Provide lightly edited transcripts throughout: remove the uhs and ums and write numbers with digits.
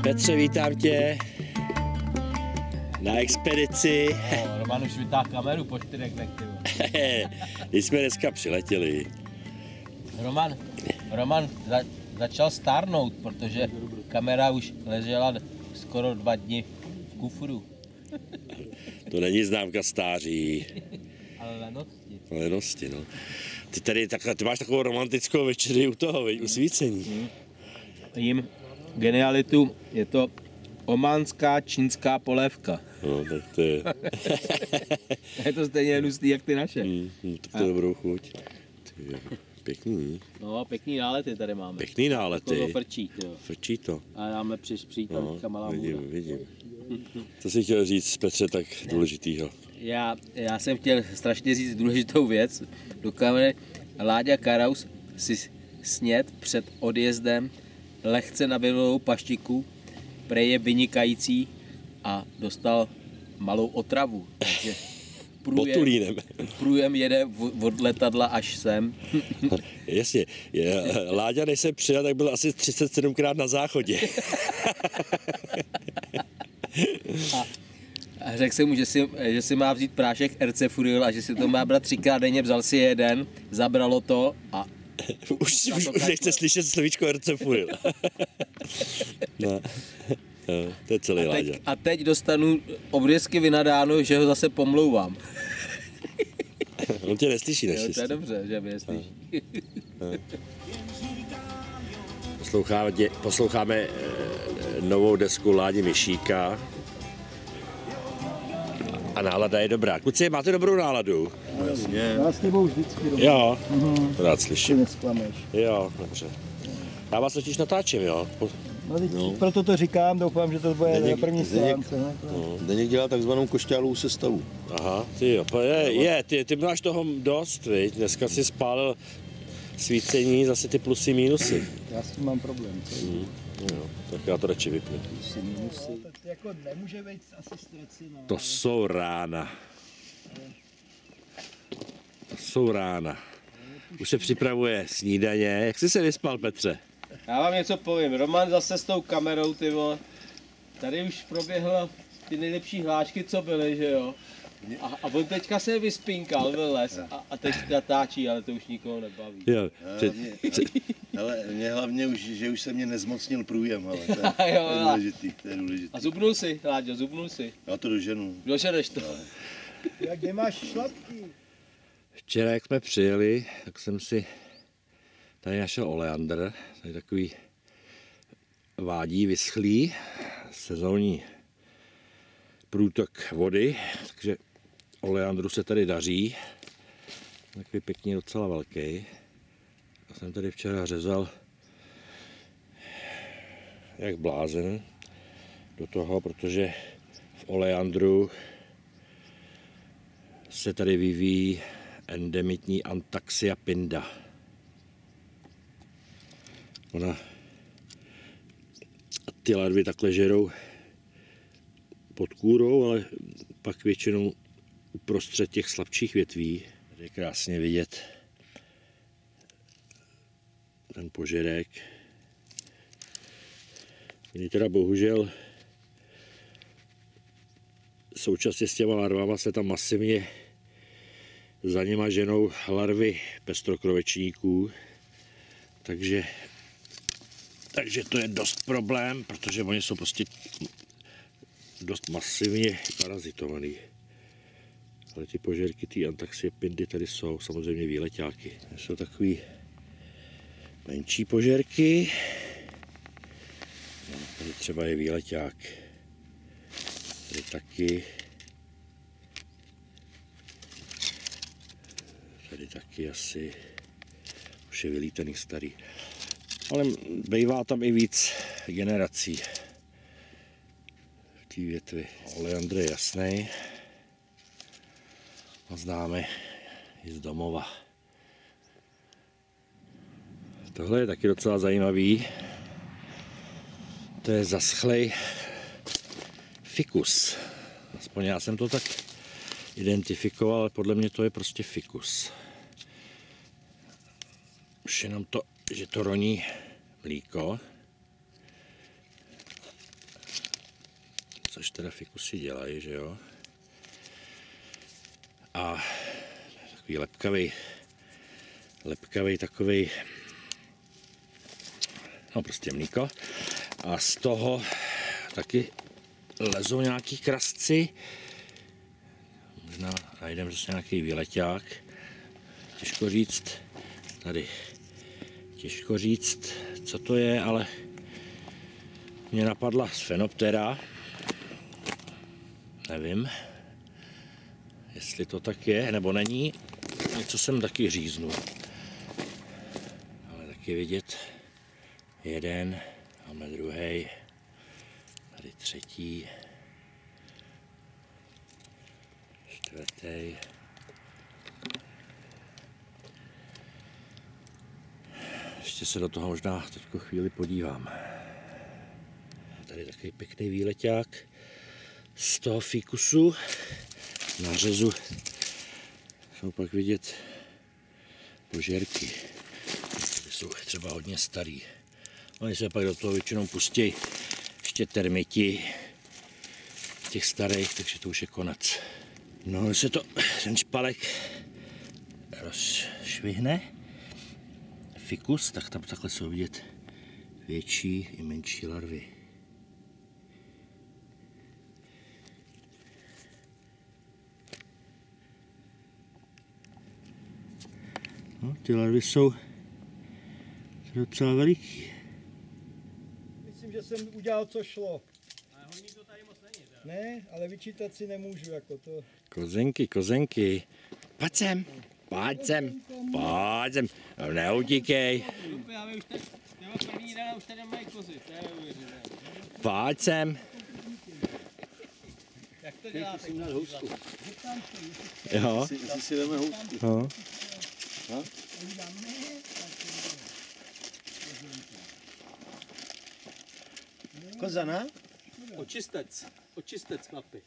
Petře, vítám tě na expedici. Roman už vytáhl kameru po 4 dnech. Když jsme dneska přiletěli. Roman začal stárnout, protože kamera už ležela skoro 2 dny v kufru. To není známka stáří. Ale lenosti. Lenosti, no. Ty máš takovou romantickou večeři u toho, u svícení. Jím genialitu, je to ománská čínská polévka. No, tak to je... Je to stejně hnusný, jak ty naše. Tak to je dobrou chuť. Pěkný. No, pěkný nálety tady máme. Pěkný nálety. To frčí, jo. Frčí to. A dáme přítelka malá můra. Vidím. Co jsi chtěl říct, Petře, tak důležitýho? Já jsem chtěl strašně říct důležitou věc. Do kamery Láďa Karaus si sněd před odjezdem lehce nabilovou paštiku, prej je vynikající a dostal malou otravu. Takže průjem jede od letadla až sem. Jasně. Láďa, než jsem přijel, tak byl asi 37krát na záchodě. A řekl jsem mu, že si má vzít prášek Ercefuril a že si to má brát 3krát denně, vzal si jeden, zabralo to a... Už nechce slyšet slovíčko Ercefuril. No, to je celý Láďa. A teď dostanu obřízky vynadáno, že ho zase pomlouvám. On tě neslyší naštěstí. To je dobře, že mě neslyší. Posloucháme novou desku Ládi Mišíka. A nálada je dobrá. Kluci, máte dobrou náladu? No jasně. Já s tebou vždycky dobrý. Jo, rád slyším. Ty nesklameš. Jo, dobře. Já vás totiž natáčím, jo? Proto to říkám, doufám, že to bude na první stránce. Deněk dělá takzvanou košťálovou sestavu. Aha, ty jo, ty máš toho dost, viď? Dneska si spálil svícení, zase ty plusy, mínusy. Já s tím mám problém, co? Jo, tak já to radši vypnu. Plusy, mínusy. To jako nemůže být asi streci, no. To jsou rána. Už se připravuje snídaně. Jak jsi se vyspal, Petře? Já vám něco povím. Roman zase s tou kamerou, ty vole. Tady už proběhlo ty nejlepší hlášky, co byly, že jo? A on teďka se vyspinkal, vylez a teď natáčí, ale to už nikoho nebaví. Jo, Ale mě hlavně už, že už se mě nezmocnil průjem, ale to je důležitý, A zubnul si, Láďo, zubnul si. Já to doženu. Doženeš to. Jak nemáš šlapky? Včera, jak jsme přijeli, tak jsem si tady našel oleandr, tady takový vádí vyschlý, sezónní průtok vody, takže oleandru se tady daří, takový pěkný, docela velký. Já jsem tady včera řezal jak blázen do toho, protože v oleandru se tady vyvíjí endemitní Antaxia pinda. Ty larvy takhle žerou pod kůrou, ale pak většinou uprostřed těch slabších větví. Tady je krásně vidět ten požerek. Oni teda bohužel současně s těma larvama se tam masivně za nima ženou larvy pestrokrovečníků, takže to je dost problém, protože oni jsou prostě dost masivně parazitovaný. Ale ty požerky, ty Antaxie pindy tady jsou samozřejmě výleťáky. Jsou takový menší požerky. No, tady třeba je výleťák. Tady taky. Tady taky asi už je vylítený starý. Ale bývá tam i víc generací v té větvi. Oleandr je jasný a známe i z domova. Tohle je taky docela zajímavý. To je zaschlej fikus. Aspoň já jsem to tak identifikoval, ale podle mě to je prostě fikus. Už jenom to, že to roní mlíko. což teda fikusy dělají, že jo. A takový lepkavý takový, no prostě mlíko. A z toho taky lezou nějaký krasci. Možná najdeme zase nějaký výleťák. Těžko říct, tady těžko říct, co to je, ale mě napadla Sphenoptera. Nevím, jestli to tak je, nebo není. Něco jsem taky říznul. Ale taky vidět jeden, máme druhý, tady třetí, čtvrtý. Ještě se do toho možná teď chvíli podívám. Tady takový pěkný výleťák z toho fikusu. Na řezu jsou pak vidět požérky. Ty jsou třeba hodně starý. Oni se pak do toho většinou pustí ještě termiti těch starých, takže to už je konec. No, když se to ten špalek rozšvihne, fikus, tak tam takhle jsou vidět větší i menší larvy. No, ty larvy jsou docela veliký. Myslím, že jsem udělal, co šlo. Ale hodně to tady moc není, teda. Ne, ale vyčítat si nemůžu, jako to. Kozenky. Pojď sem. Neutíkej. Pojď sem. Jak to děláte? Jo. Jestli si jdeme housku. No. Koza, ne? Očistec, chlapi.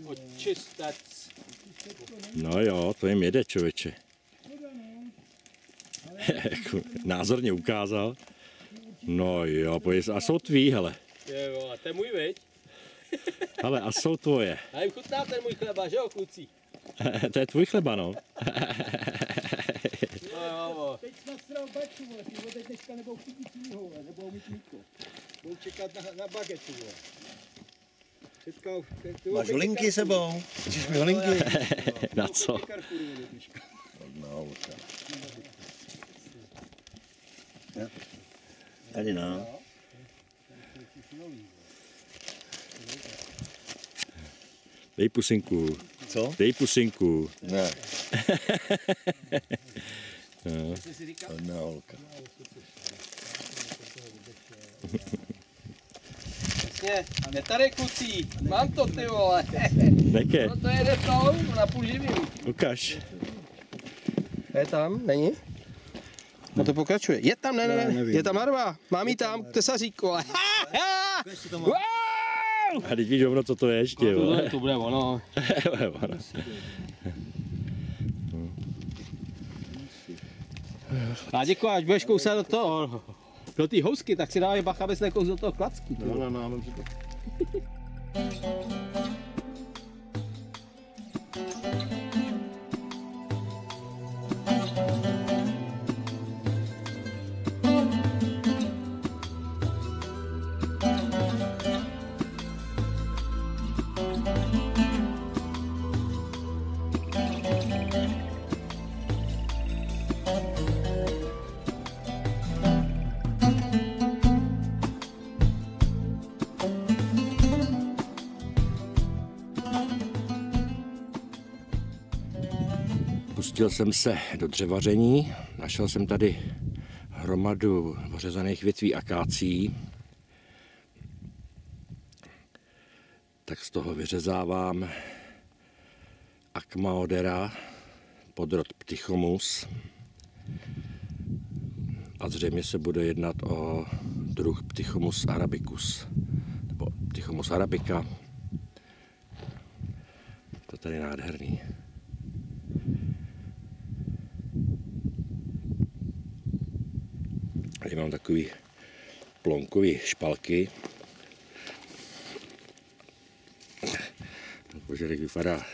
Očistec. No jo, to jim jede, člověče. Jako názorně ukázal. No jo, pojď, a jsou tví, hele. Jo, a to je můj, viď? Hele, a jsou tvoje. A jim chutná ten můj chleba, že jo, kluci? To je tvůj chleba, no. Teď snad sral baču, vole, ty vole, teď dneska nebudou chytit tvýho, vole, nebudou mít mlíko. Budou čekat na bagetu, vole. Máš holinky sebou? Chceš mi holinky? Na co? Tady no. Dej pusinku. Co? Dej pusinku. Ne. No. Hodná holka. Jasně, je tady kluci, mám to ty vole. Neke, No to jede tou, na půl živým. ukaž. Je tam, není? No to pokračuje. Je tam, ne, je tam larva. Mám ji tam, tesařík, vole. A teď víš rovno, co to je ještě, vole. To bude ono. To je ono. A děkuji, až budeš kousat do toho, do té housky, tak si dávej bacha, abys nekous do toho klacku. No, dobře to. Pustil jsem se do dřevaření, našel jsem tady hromadu ořezaných větví akácií, tak z toho vyřezávám Acmaodera, podrod Ptychomus, a zřejmě se bude jednat o druh Ptychomus arabicus, nebo Ptychomus arabica. To tady je nádherný. Tady mám takový plonkový špalky. Ožerek vypadá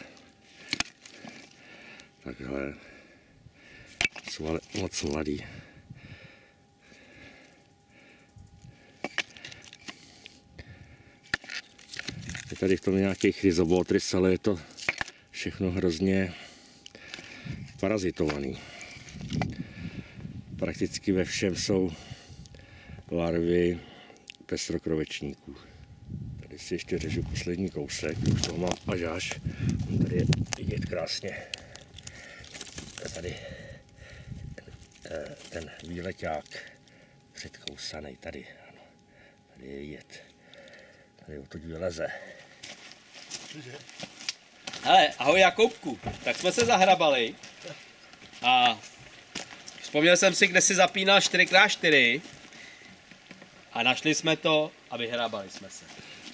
takhle. Jsou ale moc mladý. Je tady v tom nějaký chryzobotris, ale je to všechno hrozně parazitovaný. Prakticky ve všem jsou larvy pestrokrovečníků. Tady si ještě řežu poslední kousek, už toho mám až. Tady je vidět krásně. Tady ten výleťák předkousaný, tady, ano, tady je vidět. Tady odtud vyleze. Hele, ahoj Jakubku, tak jsme se zahrabali a vzpomněl jsem si, kde si zapínal 4x4 a našli jsme to a vyhrabali jsme se.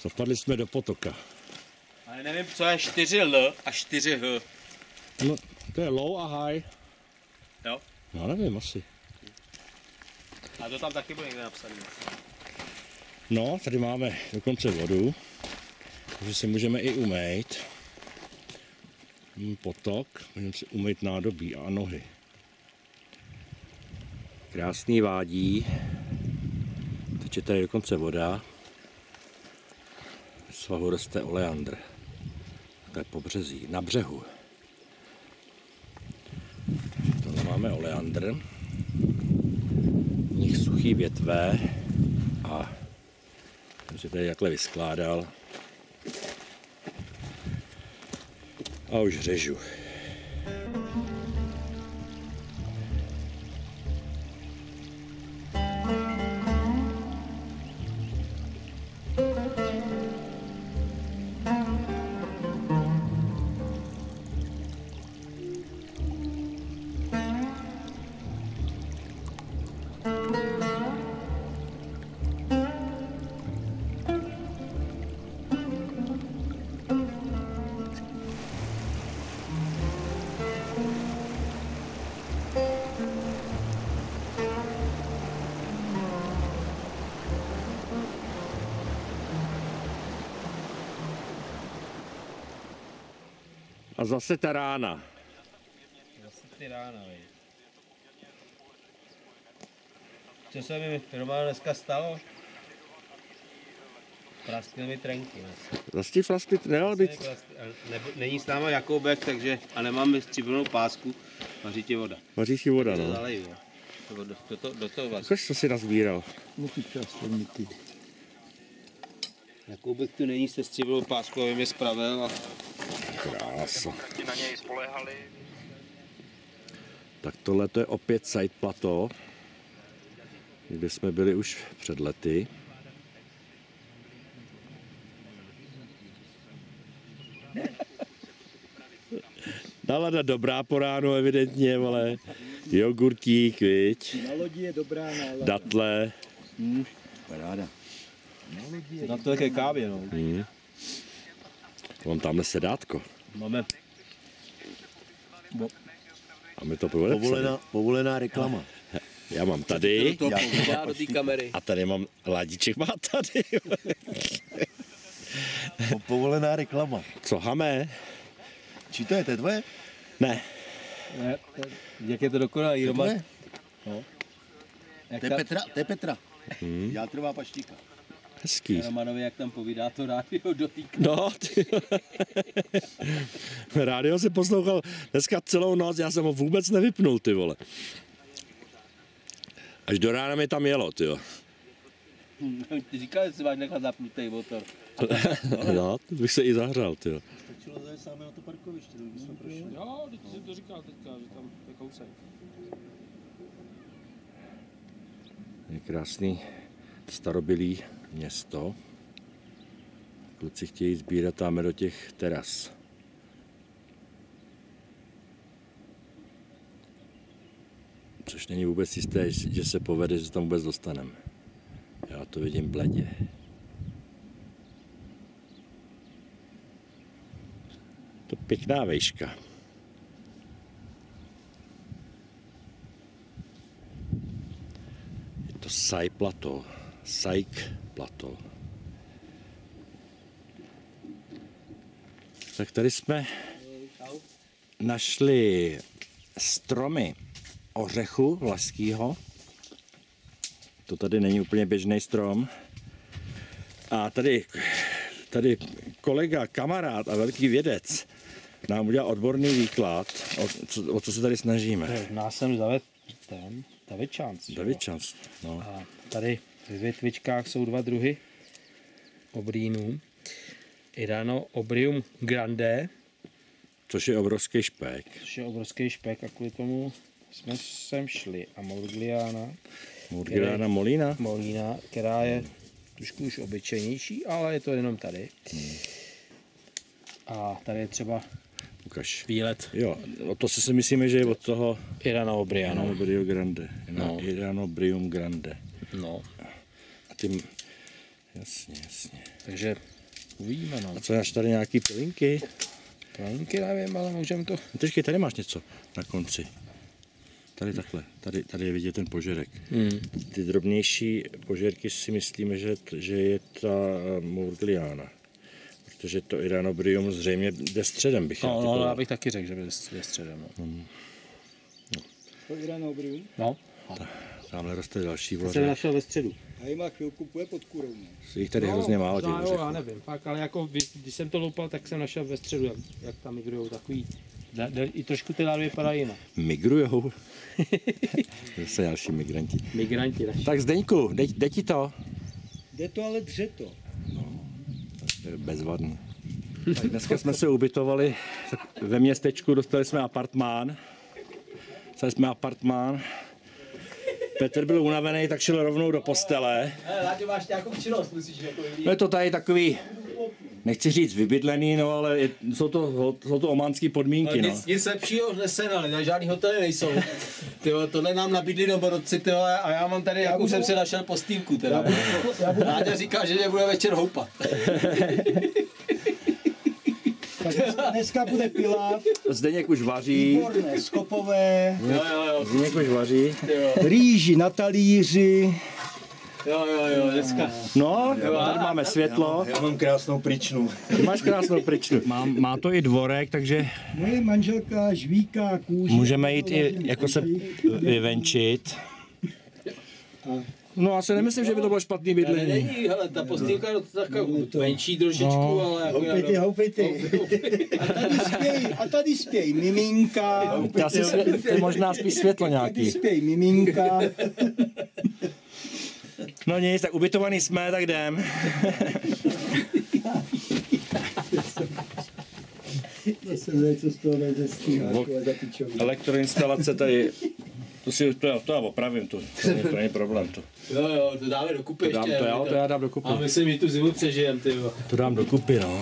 Zapadli jsme do potoka. Ale nevím, co je 4L a 4H. No, to je low a high. Jo? No nevím, asi. A to tam taky bude někde napsané. No, tady máme dokonce vodu, takže si můžeme i umýt. Potok, můžeme si umýt nádobí a nohy. Krásný vádí, teče tady dokonce voda. V svahu roste oleandr. To je pobřezí, na břehu. Tohle máme oleandr, v nich suchý větve a jsem si tady takhle vyskládal a už řežu. A zase ta rána. Zase ty rána, vej. Co se mi Romano dneska stalo? Praskly mi trenky. Zase ti flasky neměl být. Není s náma Jakoubek, takže a nemáme stříbrnou pásku, vaří ti voda. Vaří si voda, To no. zalej, jo. Do toho vlastně. Kož co si nazbíral? Jakoubek tu není se stříbrnou páskou, aby mě spravil a Krása. Ti na něj spolehali. Tak tohle to je opět side plateau, kde jsme byli už před lety. Nálada dobrá po ránu evidentně, ale jogurtík, viď, Na lodi je dobrá nálada. datle. Paráda. na to také kávě, no. Mám tamhle sedátko. Máme A my to podepsali. Povolená reklama. Já mám tady to povídá do té kamery. a tady mám, Ládiček má tady. Povolená reklama. Co hamé? Či to je tvoje? Ne, Ne, jak je to dokonalý, Roman? Tvoje? No. Jak To je tam, Petra, to je Petra. Játrová paštíka. hezký. Romanovi, jak tam povídá to rádio do té No, ty. Rádio si poslouchal dneska celou noc, já jsem ho vůbec nevypnul, ty vole. Až do rána mi tam jelo, ty jo. Ty říkal, že si máš nechat zapnutý motor. No, to bych se i zahřál, ty jo. Stačilo zajít sáme na to parkoviště, kdyby jsme prošli. Jo, ty jsi to říkal teďka, že tam je kousek. Je krásný starobylý město. Kluci chtějí sbírat tam do těch teras. Což není vůbec jisté, že se povede, že se tam vůbec dostaneme. Já to vidím bledě. To pěkná vejška. Je to Sai Plateau. Saik Plateau. Tak tady jsme našli stromy ořechu vlašského. To tady není úplně běžný strom. A tady kolega, kamarád a velký vědec nám udělal odborný výklad, o co se tady snažíme. Nás sem zavedl ten Davidčans. Davidčans, no. A tady ve větvičkách jsou dva druhy obrýnů. Irano-Obrium grande, Což je obrovský špek. což je obrovský špek a kvůli tomu jsme sem šli. A Murgliana molina. Která je trošku už obyčejnější, ale je to jenom tady. A tady je třeba Ukaž. výlet Jo, to si myslíme, že je od toho Irano-Obriano. Irano-Brio grande. No. Irano-Brium grande. No, A tím, jasně. takže uvidíme, no. A co, máš tady nějaký pilinky? Planky nevím, ale můžeme to... No, počkej, tady máš něco na konci. Tady takhle, tady je vidět ten požerek. Ty drobnější požerky si myslíme, že je ta Murgliana. Protože to Irano-Brium zřejmě jde středem, bych No, já bych taky řekl, že je středem. No. To Irano-Obrium. No. Tamhle roste další Jsem vloře. našel ve středu. A má chvilku půjde pod kurou. Ne? Jich tady hrozně málo těch jo, já ořechů. nevím, fakt, ale jako, když jsem to loupal, tak jsem našel ve středu, jak tam migrujou takový, i trošku ty larvy vypadají jinak. Migrujou. Zase další migranti. Migranti naši. Tak Zdeňku, jde ti to? Jde to, ale dře to. To je bezvadný. Tak dneska jsme se ubytovali ve městečku, dostali jsme apartmán. Petr byl unavený, tak šel rovnou do postele. Láďo, máš nějakou činnost, musíš jako No je to tady takový, nechci říct vybydlený, no ale jsou to ománský podmínky, no. Nic lepšího nesenali, na žádný hotely nejsou. Tyjo, tohle nám nabídli do Borodci, tyjo, a já mám tady, jakou jsem si našel postýlku, teda. Láďa říká, že mě bude večer houpat. Tak dneska bude pilav, Zdeněk už vaří. výborné, skopové, Jo, Zdeněk už vaří. rýži na talíři. jo, dneska. No, tady máme světlo. Já mám krásnou pryčnu. Ty máš krásnou pryčnu. Má to i dvorek, takže Moje manželka žvíká kůži. můžeme jít i jako se vyvenčit. No já si nemyslím, že by to bylo špatný bydlení. Není, hele, ta postýlka je taková menší trošičku, ale jako Houpity. A tady spějí miminka. Ty možná spíš světlo Tady nějaký. spějí miminka. No nic, tak ubytovaný jsme, tak jdem. Zase něco z toho nejde stříhat. Elektroinstalace tady, to já opravím, to není problém. To Jo, to dáme dokupy ještě. to já dám dokupy. A myslím, že tu zimu přežijem, ty jo. To dám dokupy, no.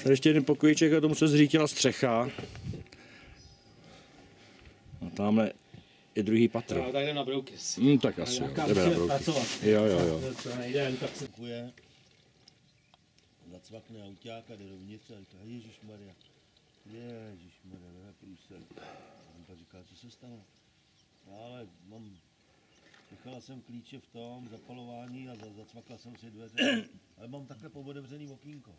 Tady ještě jeden pokojíček a tomu se zřítila střecha. A tamhle je druhý patro. No, tak jdem na brouky. Tak asi jo, jdeme na brouky. Pracovat. Jo. To nejde jen tak se... Kupuje, zacvakne auťáka, jde dovnitř a říká, ježišmarja, to je průser. On pak říká, co se stalo? No ale nechala jsem klíče v tom zapalování a zacvakla jsem si dveře, ale mám takhle pootevřený okýnko.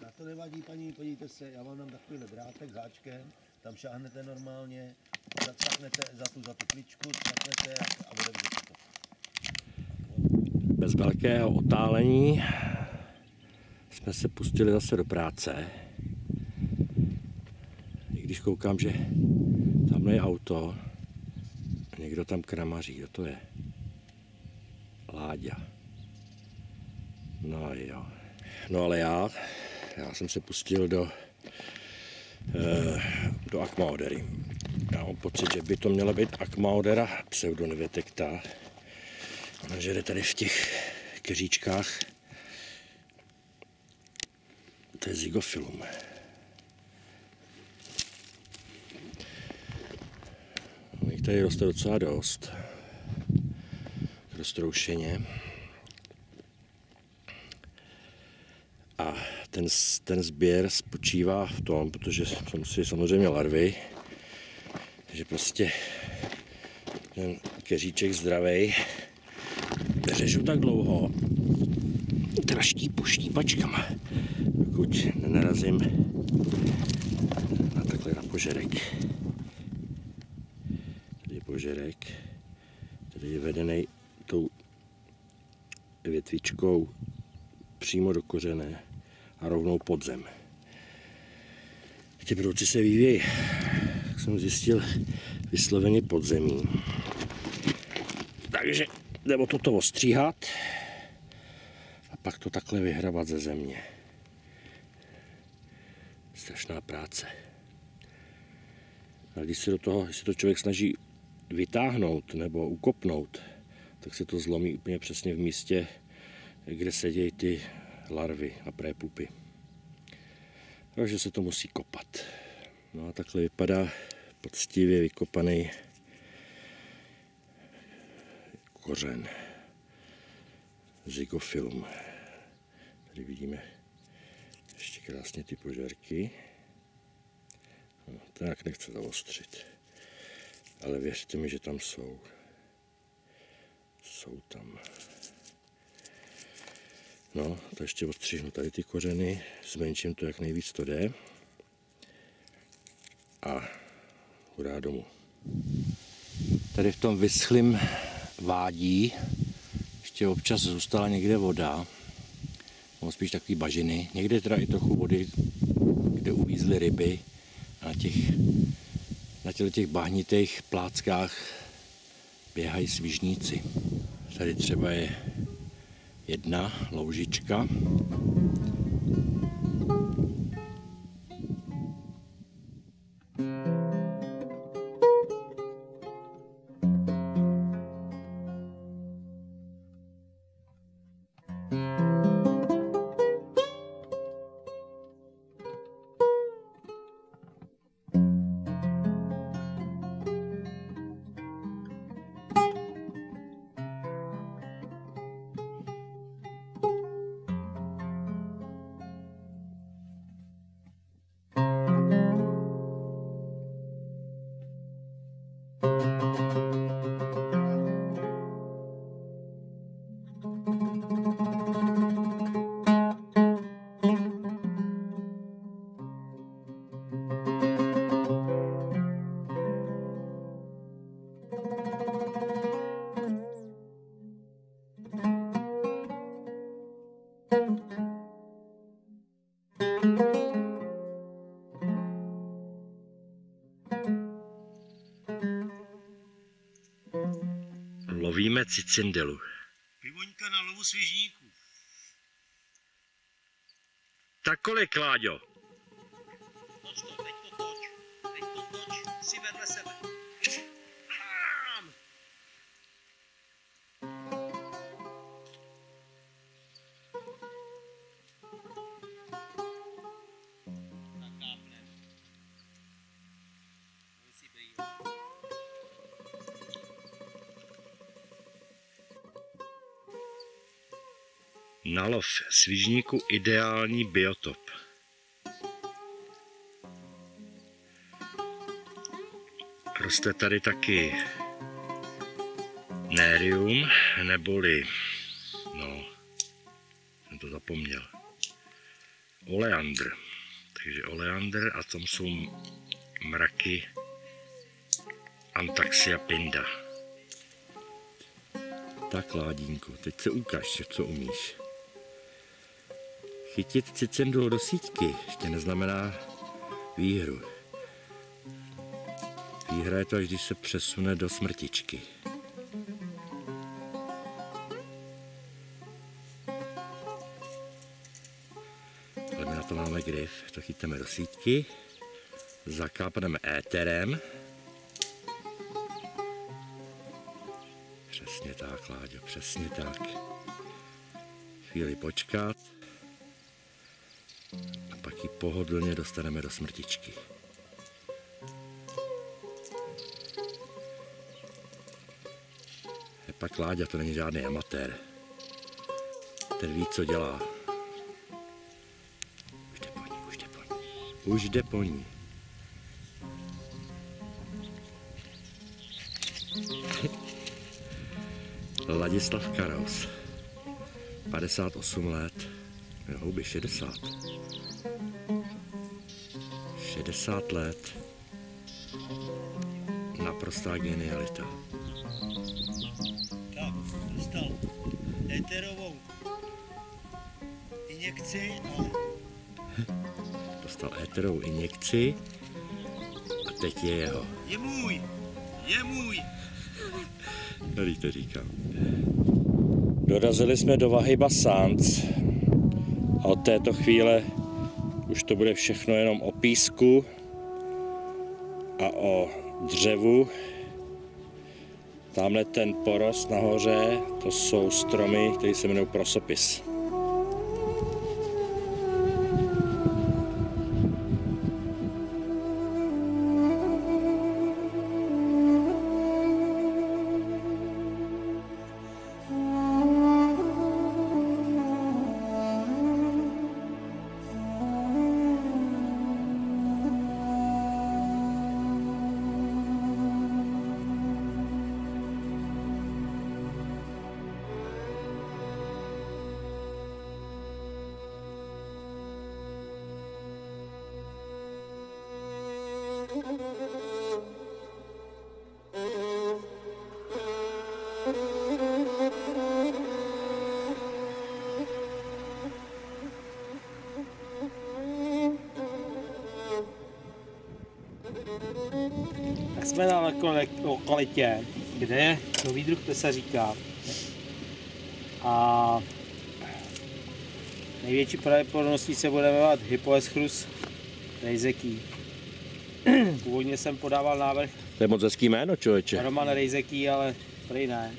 A to nevadí, paní, podívejte se, já vám dám takovýhle drátek s háčkem, tam šáhnete normálně, zacvaknete za tu kličku, zacvaknete a otevřete to. Bez velkého otálení jsme se pustili zase do práce. I když koukám, že tamhle je auto, někdo tam kramaří, kdo to je? Láďa. No jo. No ale já jsem se pustil do Aquaodery. Já mám pocit, že by to měla být Aquaodera pseudonevetecta. Ona žere tady v těch keříčkách. To je zygofilum. Jich tady roste docela dost. Roztroušeně. A ten sběr spočívá v tom, protože jsou samozřejmě larvy, že prostě ten keříček zdravej řežu tak dlouho, traštípu štípačkama, dokud nenarazím takhle na požerek. Tady je požerek, tady je vedený tou větvičkou přímo do kořene a rovnou pod zem. Ty brouci se vyvíjí, tak jsem zjistil, vysloveně pod zemí. Takže jde o toto ostříhat a pak to takhle vyhrabat ze země. Strašná práce. A když se do toho, jestli to člověk snaží vytáhnout nebo ukopnout, tak se to zlomí úplně přesně v místě, kde sedějí ty larvy a prépupy. Takže se to musí kopat. No a takhle vypadá poctivě vykopaný kořen zygofilum. Tady vidíme ještě krásně ty požárky. No, tak nechce zaostřit. Ale věřte mi, že tam jsou. Jsou tam. No, to ještě odstřihnu tady ty kořeny, zmenším to, jak nejvíc to jde. A hurá domů. Tady v tom vyschlým vádí ještě občas zůstala někde voda, nebo spíš takový bažiny. Někde teda i trochu vody, kde uvízly ryby. A na těch bahnitých pláckách běhají svižníci. Tady třeba je jedna loužička. Lovíme cicindelu. Pivoňka na lovu svižníků. Tak kolik, Láďo? Toč to, teď to toč. Teď to toč si vedle sebe. Tak kápne. Musí být. Na lov svižníku ideální biotop. Roste tady taky nérium, neboli, no, jsem to zapomněl, oleandr. Takže oleandr a tam jsou mraky Antaxia pinda. Tak, Ládínku, teď se ukáž, co umíš. Chytit cicindulu do síťky ještě neznamená výhru. Výhra je to, až když se přesune do smrtičky. Ale my na to máme grif, to chytneme do síťky, zakápneme éterem. Přesně tak, Láďo, přesně tak. Chvíli počkat. A pak ji pohodlně dostaneme do smrtičky. Pak Láďa, to není žádný amatér. Ten ví, co dělá. Už jde po ní, už jde po ní. Už jde po ní. Ladislav Karaus. 58 let. Jo, houby 60. 60 let. Naprostá genialita. Tak, dostal éterovou injekci a Dostal éterovou injekci a teď je jeho. je můj, je můj. Tady to říkám. Dorazili jsme do Wahiba Sands a od této chvíle už to bude všechno jenom o písku a o dřevu. Tamhle ten porost nahoře, to jsou stromy, které se jmenují prosopis. Tak jsme na lokalitě, kde je nový druh tesaříka. A největší pravděpodobností se bude jmenovat Hippoeschrus reizekii. Původně jsem podával návrh To je moc hezký jméno, člověče. Roman reizekii, ale prý ne.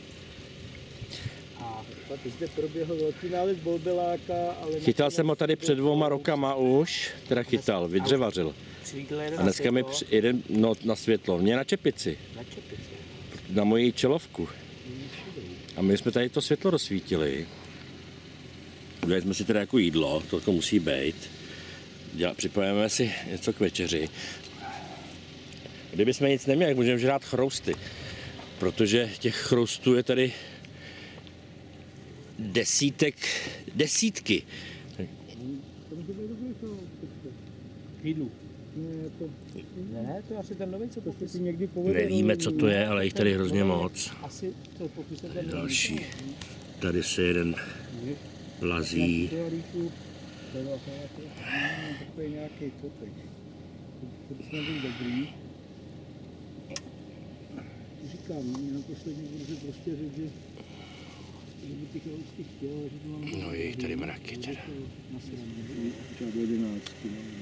A Pak zde proběhl velký nález bolbeláka, ale... Chytal jsem ho tady před 2 rokama už, teda chytal, vydřevařil. přivítl jeden A dneska mi jeden na světlo, mě na čepici, na čepici. na moji čelovku. A my jsme tady to světlo rozsvítili. Udělali jsme si teda jako jídlo, to musí být. Připravujeme si něco k večeři. Kdybychom nic neměli, můžeme žrát chrousty. Protože těch chroustů je tady desítky. Jídlu. Ne, to je asi ten nový, co popisuje. Někdy povede, Nevíme, co to je, ale jich tady hrozně moc. Asi to popisuje ten Další. Tady se jeden lazí. takový nějaký kotek. To by snad byl dobrý. Říkám, na poslední burze prostě řekl, že by ty chrousty chtěl, že to mám... No je jich tady mraky teda. Třeba do 11.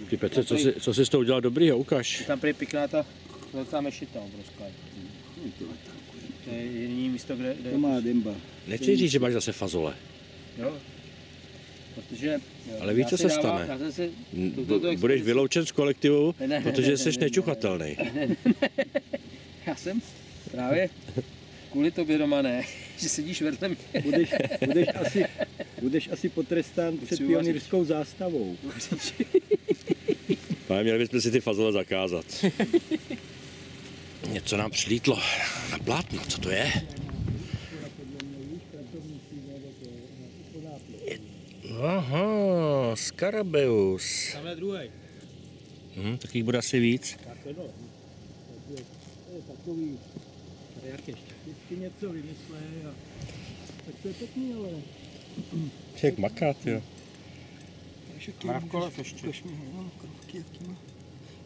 Ty Petře, co jsi s tou udělal dobrýho, ukaž. Tam prý pěkná ta velká mešita obrovská. To je jediný místo, kde To má demba. Nechci říct, že máš zase fazole. jo. Protože... Ale víš, co se stane? Budeš vyloučen z kolektivu, protože jsi nečuchatelný. Já jsem právě kvůli tobě, Romane, že sedíš vedle mě. Budeš asi potrestán před pionýrskou zástavou. Ale měli bychom si ty fazole zakázat. Něco nám přilítlo na plátno, co to je? Aha, Scarabeus. Tam je druhý. Tak jich bude asi víc. Takový, jak ještě něco vymyslej a... Tak to je pěkný, ale... Jak makát, jo. Mravkolev ještě.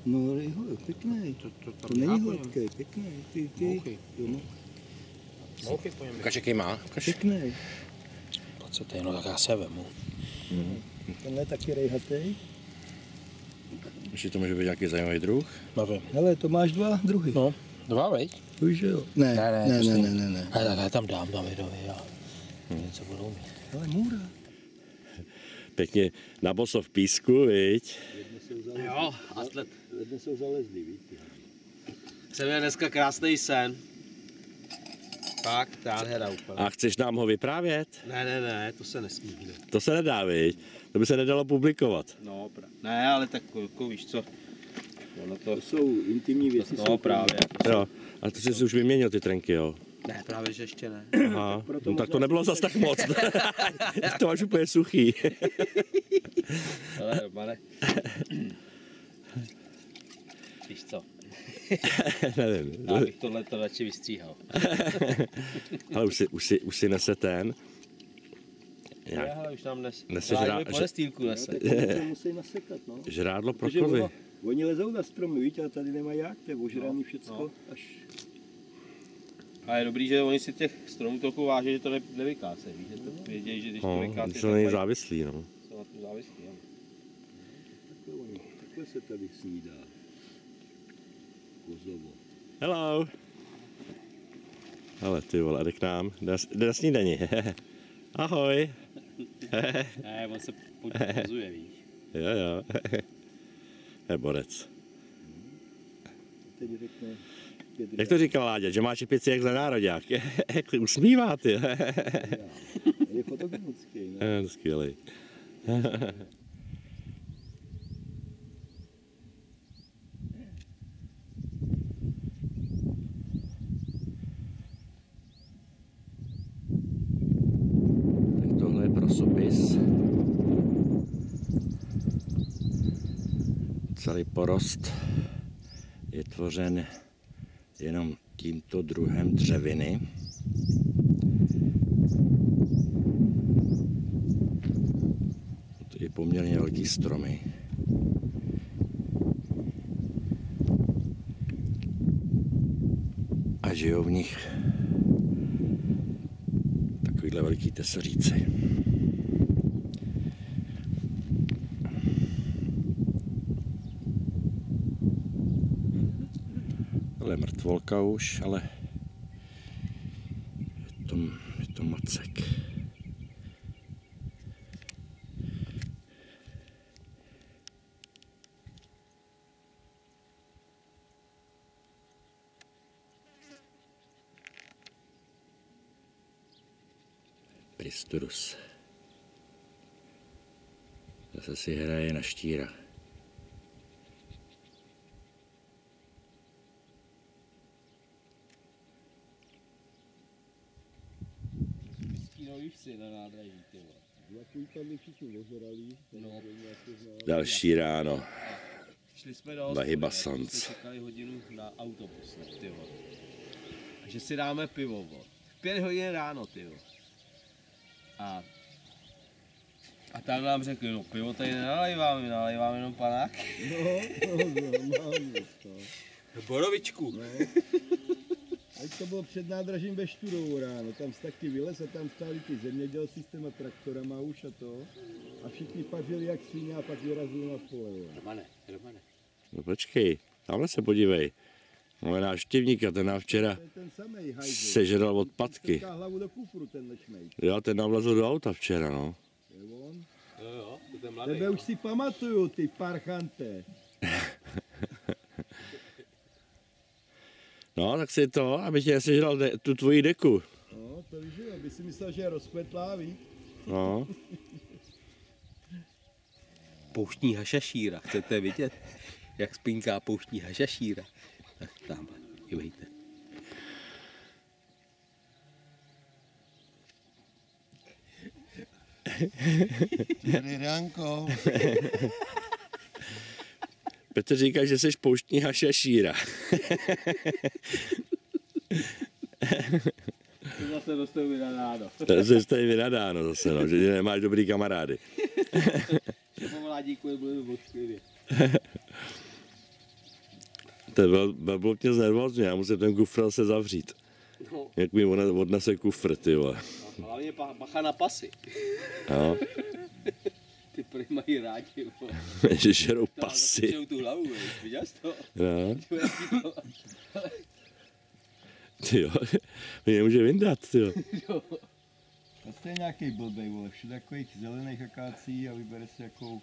No, jo, pěkný. To není hladký, pěkný. Ty. Ukaž, jaký má. Ukaž. Pěkný. Co to je, no tak já se vemu. Tenhle je taky rejhatý. Ještě to může být nějaký zajímavý druh. Nevím. Hele, to máš 2 druhy. No, 2, veď? Už jo. Ne. Ale tak já tam dám Davidovi a něco budou mít. Hele, můra. Pěkně na boso v písku, viď? Jo, atlet. Jedne jsou zalezlý, víš? Jsem měl dneska krásný sen. Fakt, nádhera úplně. A chceš nám ho vyprávět? Ne, to se nesmí. Ne. To se nedá, viď? To by se nedalo publikovat. No, ne, ale tak jako víš co, ono to... To jsou intimní věci. No právě. Jo, a to jsi už vyměnil ty trenky, jo? Ne, právě že ještě ne. Aha, no, tak to nebylo zas tak moc. To máš úplně suchý. Ale Romane, víš co, Nevím. já bych tohleto radši vystříhal. Ale už si nese ten. Ne, hele, už nám nese. Nese Láďovi podestýlku nese. To musí nasekat, no. žrádlo pro Protože kovy. oni lezou na stromy, víš, ale tady nemají jak, to je ožraný všecko. Až... A je dobrý, že oni si těch stromů trochu váží, že to nevykáce, víš, že to vědějí, že když to No, vykáce, to není závislý, no. jsou na tom závislí, jo. Takhle se tady snídá. Kozovo. Hello. Ale ty vole, jde k nám. Jde na snídani. Ahoj. Ne, on se pozuje, víš. Jo. Je borec. Teď řekne, Jak to říkal Láďa, že má čepici jak za nároďák. Jak se usmívá, ty. je fotogenický, ne? Skvělej. Tak tohle je prosopis. Celý porost je tvořen jenom tímto druhem dřeviny. To je poměrně velký stromy. A žijou v nich takovýhle velký tesaříci. Ale mrtvolka už, ale je to macek. Pristurus. Zase si hraje na štíra. Stínový vsi na nádraží, ty vole. Jaký tam všichni ožralí, No. Další ráno. Šli jsme do Lahyba hospody, Sans. jsme čekali hodinu na autobus, ne, ty vole. A že si dáme pivo, vole. V 5 hodin ráno, ty vole. A tam nám řekli, no pivo tady nenalejváme, nalejváme jenom panák. normálně to. Borovičku. No. Ať to bylo před nádražím ve Šturovou ráno, tam se taky vylez a tam stáli ty zemědělci s těma traktorama už a to. A všichni pařili jak svině a pak vyrazili na pole. Romane. No počkej, tamhle se podívej. Máme návštěvníka, ten nám včera To je ten samej hajzl. sežral odpadky. Strká hlavu do kufru tenhle šmejt. Jo, ten nám vlezl do auta včera, no. To je on. Jo, to ten mladý. Tebe už si pamatuju, ty parchante. No, tak si to, aby tě nesežral tu tvoji deku. No, to víš, jo, aby si myslel, že je rozkvetlá, víš? No, Pouštní hašašíra, chcete vidět, jak spinká pouštní hašašíra? Tak tamhle, dívejte. Tady Ránko. Petr říká, že jsi pouštní hašašíra. To zase dostanu vynadáno. To jsi tady vynadáno zase, no, že nemáš dobrý kamarády. Že pomládíku je byli ošklivě. To byl mě znervózně, já musím ten kufr se zavřít. No, Jak mi odnese kufr, ty vole. hlavně bacha na pasy. No, Ty prý mají rádi, vole. že žerou No, pasy. zapřijou tu hlavu, víš, viděl jsi to? No, ty jo, mě nemůže vyndat, ty jo. A to je nějaký blbej, vole, všude takových zelených akácí a vybere si jakou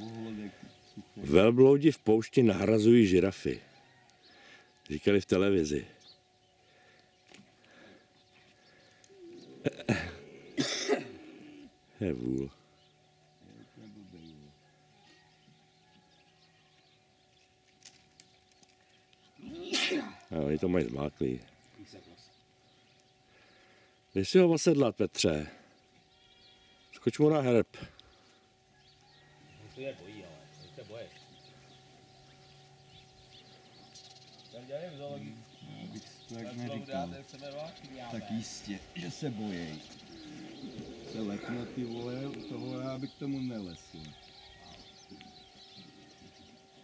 ohlodek suchý. Velbloudi v poušti nahrazují žirafy. Říkali v televizi. Je vůl. A oni to mají zmáklý. Jdi si ho osedlat, Petře. Skoč mu na herb. To je bojí, ale to se boje. Tam dělám zoologii. Abych tak neříkal. Tak jistě, že se bojí. Se lekne ty vole, u toho já bych tomu nelesl.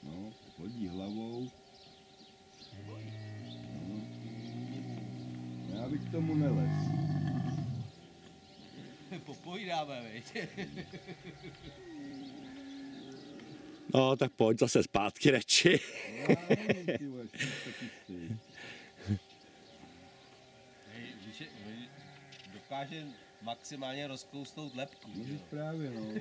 No, hodí hlavou. No. Já bych tomu nelesl. Popojídáme, viď? No, tak pojď zase zpátky radši. Já nevím, ty vole, jsem taky stej. Dokáže maximálně rozkousnout lepku. No říct právě, no.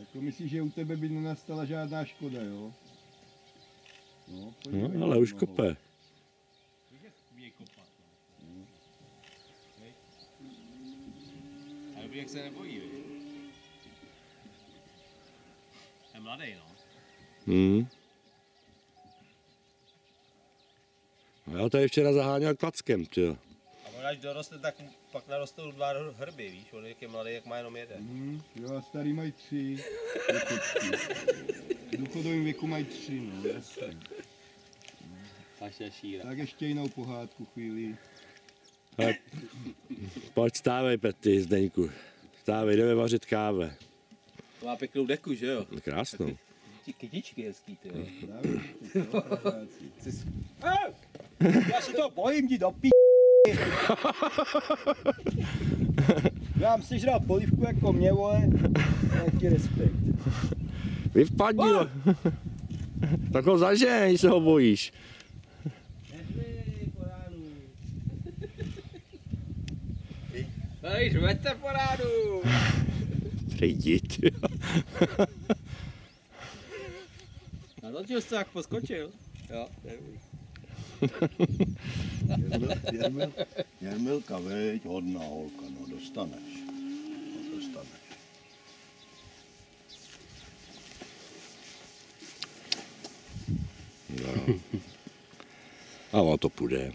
Jako myslíš, že u tebe by nenastala žádná škoda, jo? No, podívej, No, ale už no. kope. Ale jak se nebojí, viď? Je mladý, no. No, já tady včera zaháněl klackem, tyjo. A on až doroste, tak pak narostou 2 hrby, víš? On jak je mladý, jak má jenom jeden. Jo, a starý mají 3. V důchodovém věku mají 3, no, jasně. Paša šíra. Tak ještě jinou pohádku chvíli. Tak, pojď stávej, Pety, Zdeňku. Stávej, jdeme vařit káve. To má pěknou deku, že jo? Krásnou. Ty kytičky hezký, ty jo. Dávej, Já se to bojím, jdi do já mám sežral polívku jako mě, vole, nějaký respekt. Vyvpadnil. Tak ho zažeň, se ho bojíš. Hej, žvete po rádu! Přejdi, tyjo. Natočil jsi to, jak poskočil. Jo, nevím. Jermilka, veď, hodná holka, no dostaneš. No dostaneš. No. A ono to půjde.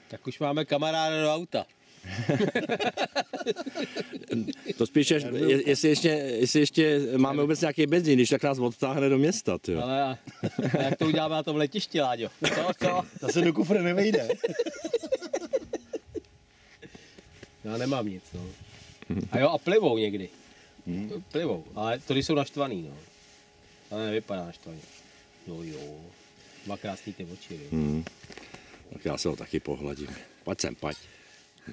Tak už máme kamaráda do auta. To spíš, jestli ještě máme vůbec nějaký benzín, když tak nás odtáhne do města, tyjo. Ale a jak to uděláme na tom letišti, Láďo? Co? Ta se do kufre nevejde. Já nemám nic, no. A jo, a plivou někdy. Plivou, ale to jsou naštvaný, no. Ale nevypadá naštvaný. No jo, má krásný ty oči, jo. Tak já se ho taky pohladím. Pojď sem, pojď.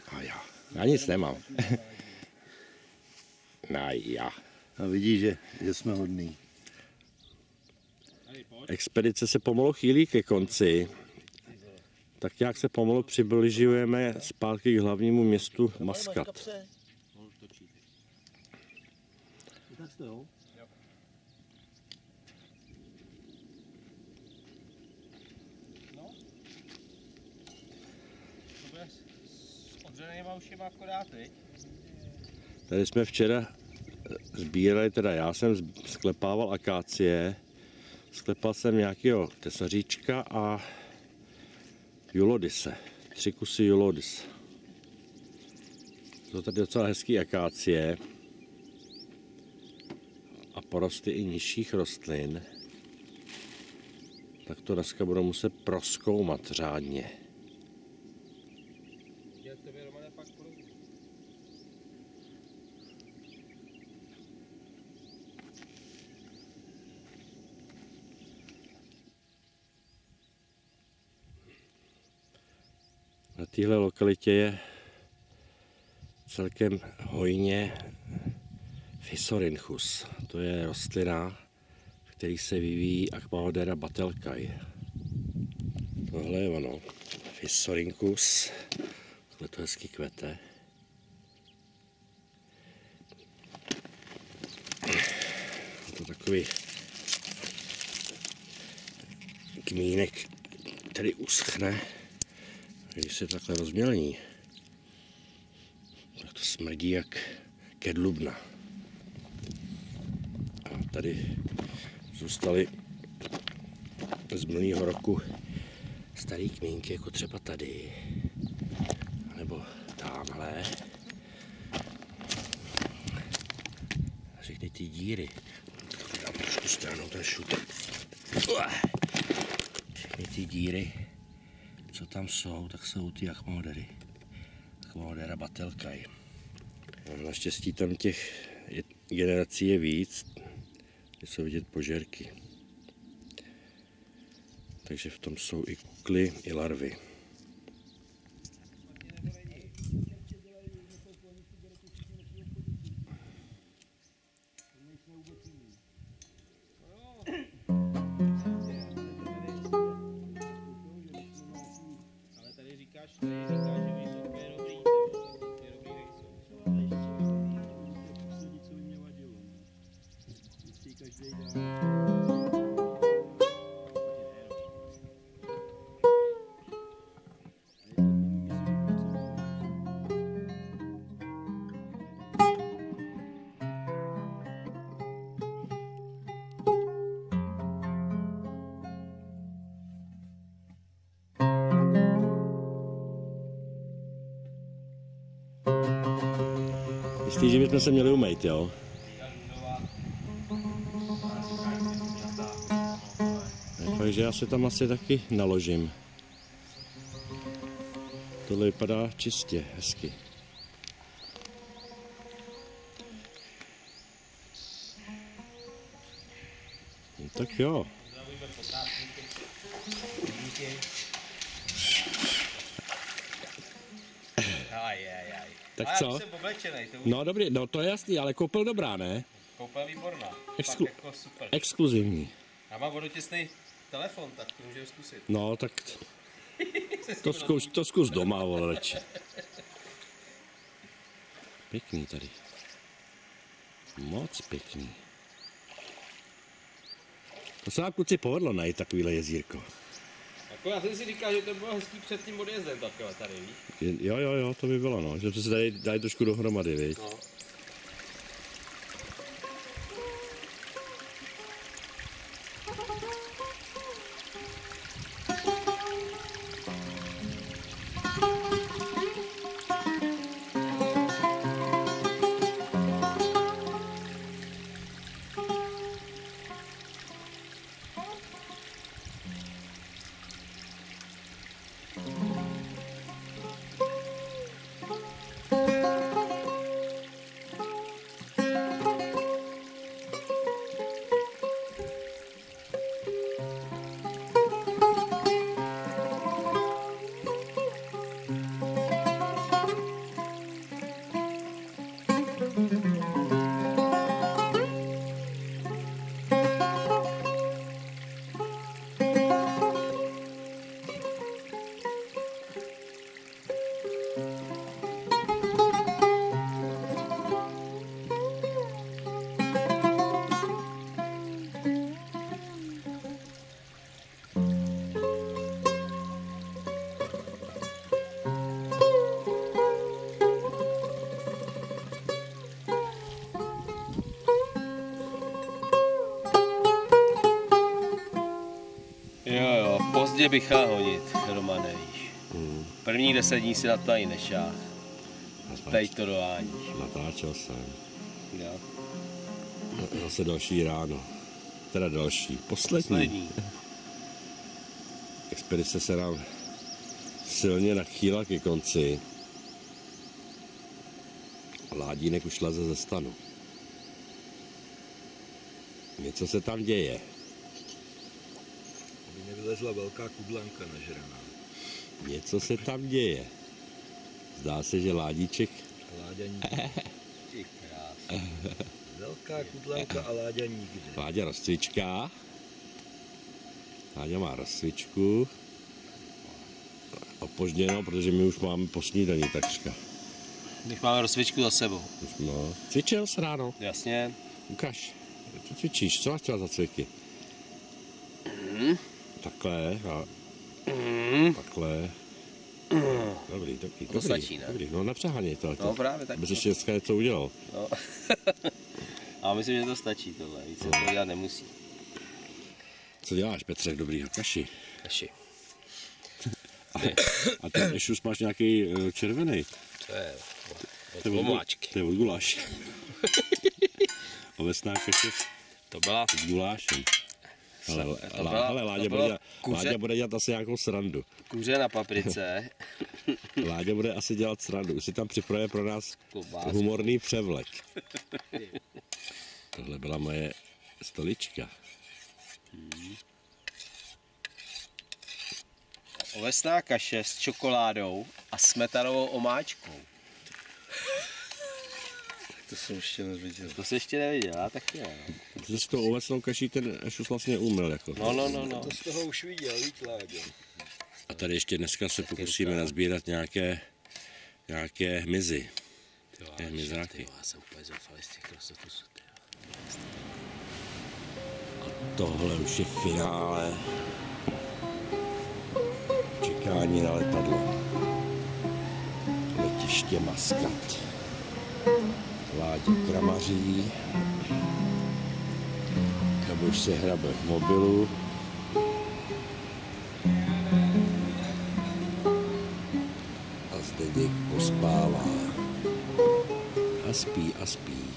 A já nic nemám. Já. A vidíš, že jsme hodný. Expedice se pomalu chýlí ke konci. Tak nějak se pomalu přibližujeme zpátky k hlavnímu městu Maskat. Odřenýma ušima akorát, viď? Tady jsme včera sbírali, teda já jsem sklepával akácie, sklepal jsem nějakého tesaříčka a julodise, 3 kusy julodis. Jsou tady docela hezký akácie a porosty i nižších rostlin. Tak to dneska budu muset prozkoumat řádně. Jak tebe, Romane, pak porozumí. Na téhle lokalitě je celkem hojně Physorynchus. To je rostlina, v který se vyvíjí Aquaodera batelkai. Tohle je ono. Physorynchus. Takhle to hezky kvete. Je to takový kmínek, který uschne. Když se takhle rozmělní, tak to smrdí jak kedlubna. A tady zůstaly z minulého roku starý kmínky, jako třeba tady, nebo tamhle. A všechny ty díry. Dám trošku stranou ten šuter. Všechny ty díry, co tam jsou, tak jsou ty Achmodery. Achmodera batelkaj. Naštěstí tam těch generací je víc, jsou vidět požerky. Takže v tom jsou i kukly, i larvy. Ale tady říkáš, že nejsou úplně dobrý, úplně dobrý nejsou. Co by mě vadilo, no. Jestli každý dá. Jistý, že bychom se měli umýt, jo? Takže já se tam asi taky naložím. Tohle vypadá čistě, hezky. No, tak jo. Tak A já co? už jsem oblečenej, to už No dobrý, no to je jasný, ale koupel dobrá, ne? koupel výborná. Exclu- Fakt jako super. Exkluzivní. Já mám vodotěsný telefon, tak to můžeme zkusit. No tak to zkus doma, vole, radši. Pěkný tady. Moc pěkný. To se nám kluci povedlo najít takovýhle jezírko. Jako já jsem si říkal, že to bylo hezký před tím odjezdem takhle tady, víš? Jo, to by bylo, no. Že jsme se tady dali trošku dohromady, viď? No. Jo, pozdě bychá honit, Romane, víš. První 10 dní si na to ani nešáh. Teď to doháníš. Natáčel jsem. Jo. Zase další ráno. Teda další. Poslední. Expedice se nám silně nachýla ke konci. Ládínek už leze ze stanu. Něco se tam děje. Aby nevylezla velká kudlanka nažraná. Něco se tam děje. Zdá se, že Ládíček... Láďa nikde. Ty krás. Velká kudlanka a Láďa nikde. Láďa rozcvičká. Láďa má rozcvičku. Opožděno, protože my už máme po snídani takřka. My máme rozcvičku za sebou. No, cvičil jsi ráno. Jasně. Ukaž. Co cvičíš? Co máš třeba za cviky? Takhle a takhle. Dobrý. To stačí, ne? Dobrý. No nepřeháněj to. No právě tak. Abys ještě dneska něco udělal. No. A myslím, že to stačí tohle. Víc se to dělat nemusí. Co děláš, Petře, dobrýho kaši? Kaši. A ten ešus máš nějaký červený. To je od To je omáčky. To je od guláše. Ovesná kaše To byla s gulášem. Ale kuře. Láďa bude dělat asi nějakou srandu. kuře na paprice. Láďa bude asi dělat srandu. Už si tam připravuje pro nás Klobásku. humorný převlek. Tohle byla moje stolička. Ovesná kaše s čokoládou a smetanovou omáčkou. To jsem ještě neviděl. To jsi ještě neviděl, já taky ne. Ty jsi s tou ovesnou kaší ten ešus vlastně umyl. Jako. No. To z toho už viděl, víš, Láďo. A tady ještě dneska se pokusíme nazbírat nějaké hmyzy. Hmyzáky. Já jsem úplně zoufalý z těch krosotusů. Tohle už je finále. Čekání na letadlo. Letiště Maskat. Láďa kramaří. Kabuš se hrabe v mobilu. A Zdeněk pospává. A spí.